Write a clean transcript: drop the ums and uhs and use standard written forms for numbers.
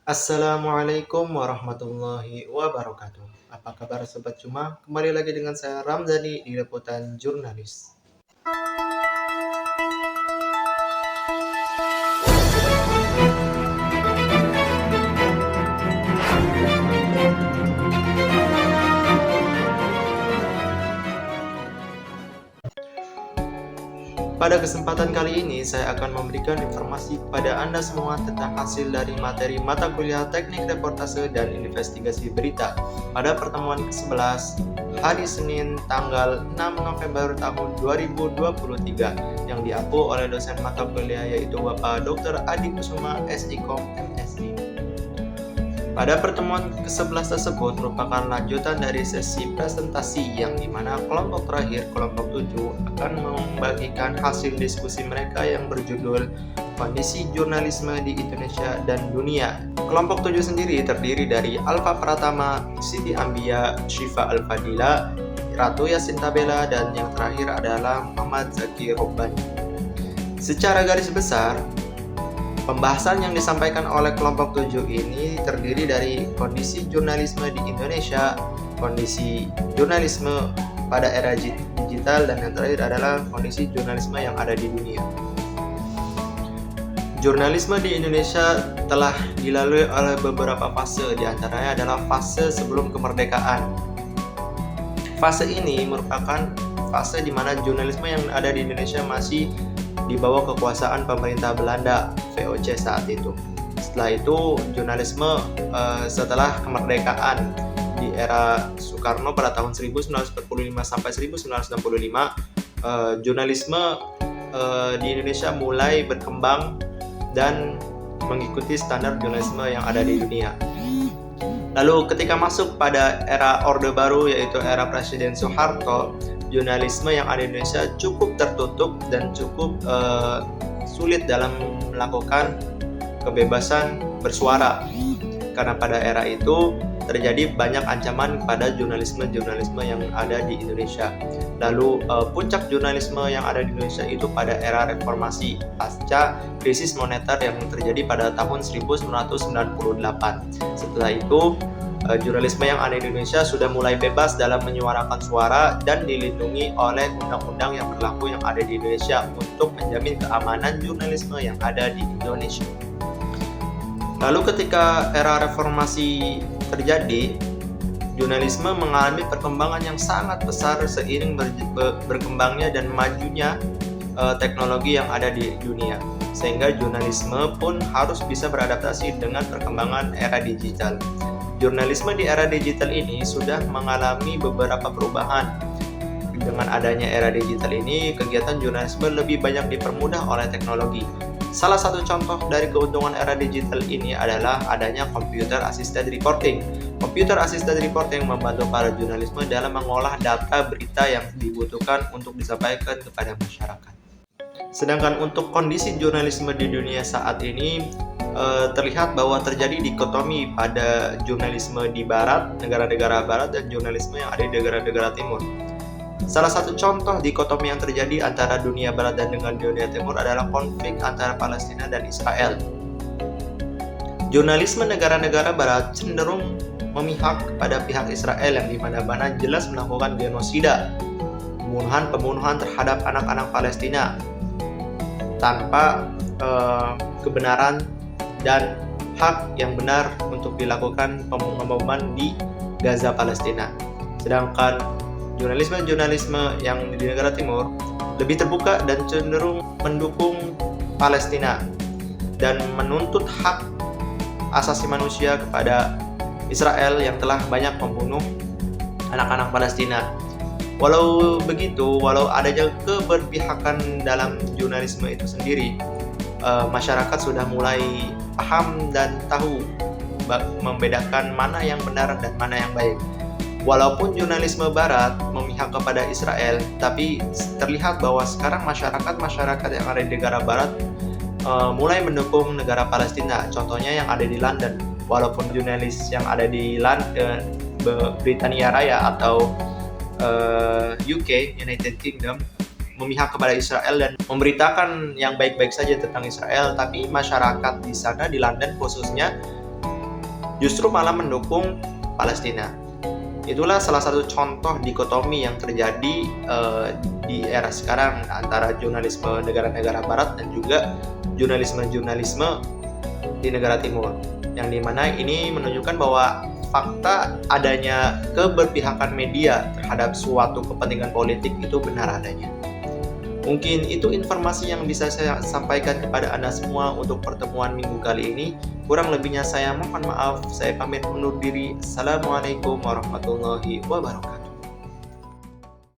Assalamualaikum warahmatullahi wabarakatuh. Apa kabar Sobat Cuma? Kembali lagi dengan saya Ramzani di Liputan Jurnalis. Pada kesempatan kali ini, saya akan memberikan informasi kepada Anda semua tentang hasil dari materi mata kuliah Teknik Reportase dan Investigasi Berita pada pertemuan ke-11 hari Senin tanggal 6 November tahun 2023 yang diampu oleh dosen mata kuliah yaitu Bapak Dr. Adi Kusuma, SIKOM, MSI. Pada pertemuan ke-11 tersebut merupakan lanjutan dari sesi presentasi yang dimana kelompok terakhir, kelompok 7, akan membagikan hasil diskusi mereka yang berjudul Kondisi Jurnalisme di Indonesia dan Dunia. Kelompok 7 sendiri terdiri dari Alfa Pratama, Siti Ambia, Syifa Al-Fadila, Ratu Yasin Tabela, dan yang terakhir adalah Muhammad Zaki Robbani. Secara garis besar, pembahasan yang disampaikan oleh kelompok 7 ini terdiri dari kondisi jurnalisme di Indonesia, kondisi jurnalisme pada era digital, dan yang terakhir adalah kondisi jurnalisme yang ada di dunia. Jurnalisme di Indonesia telah dilalui oleh beberapa fase, diantaranya adalah fase sebelum kemerdekaan. Fase ini merupakan fase di mana jurnalisme yang ada di Indonesia masih di bawah kekuasaan pemerintah Belanda, VOC saat itu. Setelah itu, jurnalisme setelah kemerdekaan di era Soekarno pada tahun 1945 sampai 1965, jurnalisme di Indonesia mulai berkembang dan mengikuti standar jurnalisme yang ada di dunia. Lalu ketika masuk pada era Orde Baru yaitu era Presiden Soeharto, jurnalisme yang ada di Indonesia cukup tertutup dan cukup sulit dalam melakukan kebebasan bersuara, karena pada era itu terjadi banyak ancaman kepada jurnalisme yang ada di Indonesia. Lalu puncak jurnalisme yang ada di Indonesia itu pada era reformasi pasca krisis moneter yang terjadi pada tahun 1998. Setelah itu jurnalisme yang ada di Indonesia sudah mulai bebas dalam menyuarakan suara dan dilindungi oleh undang-undang yang berlaku yang ada di Indonesia untuk menjamin keamanan jurnalisme yang ada di Indonesia. Lalu ketika era reformasi terjadi, jurnalisme mengalami perkembangan yang sangat besar seiring berkembangnya dan majunya teknologi yang ada di dunia, sehingga jurnalisme pun harus bisa beradaptasi dengan perkembangan era digital. Jurnalisme di era digital ini sudah mengalami beberapa perubahan. Dengan adanya era digital ini, kegiatan jurnalisme lebih banyak dipermudah oleh teknologi. Salah satu contoh dari keuntungan era digital ini adalah adanya computer assisted reporting. Computer assisted reporting membantu para jurnalisme dalam mengolah data berita yang dibutuhkan untuk disampaikan kepada masyarakat. Sedangkan untuk kondisi jurnalisme di dunia saat ini, terlihat bahwa terjadi dikotomi pada jurnalisme di barat, negara-negara barat, dan jurnalisme yang ada di negara-negara timur. Salah satu contoh dikotomi yang terjadi antara dunia barat dan dengan dunia timur adalah konflik antara Palestina dan Israel. Jurnalisme negara-negara barat cenderung memihak pada pihak Israel yang dimana-mana jelas melakukan genosida, pembunuhan terhadap anak-anak Palestina tanpa kebenaran dan hak yang benar untuk dilakukan pemboman di Gaza, Palestina. Sedangkan jurnalisme yang di negara timur lebih terbuka dan cenderung mendukung Palestina dan menuntut hak asasi manusia kepada Israel yang telah banyak membunuh anak-anak Palestina. Walau begitu, walau adanya keberpihakan dalam jurnalisme itu sendiri, masyarakat sudah mulai paham dan tahu membedakan mana yang benar dan mana yang baik. Walaupun jurnalisme barat memihak kepada Israel, tapi terlihat bahwa sekarang masyarakat yang ada di negara barat mulai mendukung negara Palestina. Contohnya yang ada di London. Walaupun jurnalis yang ada di London, Britania Raya atau UK, United Kingdom, memihak kepada Israel dan memberitakan yang baik-baik saja tentang Israel, tapi masyarakat di sana, di London khususnya, justru malah mendukung Palestina. Itulah salah satu contoh dikotomi yang terjadi di era sekarang antara jurnalisme negara-negara barat dan juga jurnalisme di negara timur, yang dimana ini menunjukkan bahwa fakta adanya keberpihakan media terhadap suatu kepentingan politik itu benar adanya. Mungkin itu informasi yang bisa saya sampaikan kepada Anda semua untuk pertemuan minggu kali ini. Kurang lebihnya saya mohon maaf. Saya pamit undur diri. Assalamualaikum warahmatullahi wabarakatuh.